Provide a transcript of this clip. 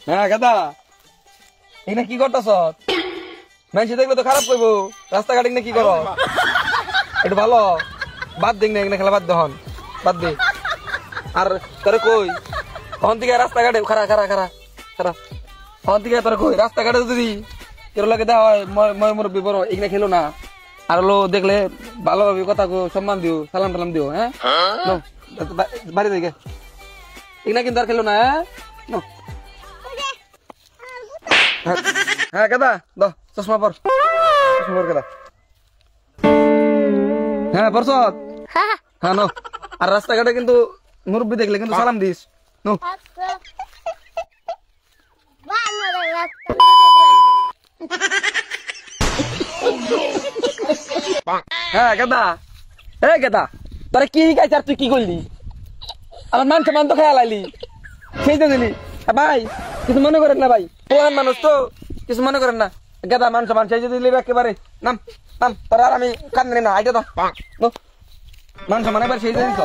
হ্যাঁ গাদা এখানে কি করতেছ? মানুষ দেখলে তো খারাপ করবো। রাস্তাঘাট এখানে কি করো? একটু ভালো বাদ দিন না, এখানে খেলা বাদ দহন বাদ দে। আর তোরে কই তখন থেকে রাস্তাঘাটে খারা খারা খারা খারা তখন থেকে তোরে কই রাস্তাঘাটে যদি কেউ লাগে দেওয়া হয় মুরব্বী বড় এখানে খেলো না। আর হলো দেখলে ভালোভাবে কথা সম্মান দিও, সালাম টালাম দিও। হ্যাঁ বাড়ি থেকে এখানে কিন্তু আর খেলো না। হ্যাঁ গাদা দ চশমা পর, চশমা পর গাদা। হ্যাঁ পরশত হ্যাঁ নো। আর রাস্তাঘাটে কিন্তু মুরব্বী দেখলে কিন্তু সালাম দিস নো। হ্যাঁ গাদা গাদা তোরা কি শিখাইছ আর তুই কি করলি? আমার মান সম্মান তো খেয়াল আইলি সেই তো দিলি। ভাই কিছু মনে করেন না ভাই, প্রধান মানুষ তো কিছু মনে করেন না। গাদা মান সম্মান সেই যে দিলি একেবারে নাম নাম তোর আর আমি কান্দি না আইটা তো মান সম্মান এবার সেই যে দিস।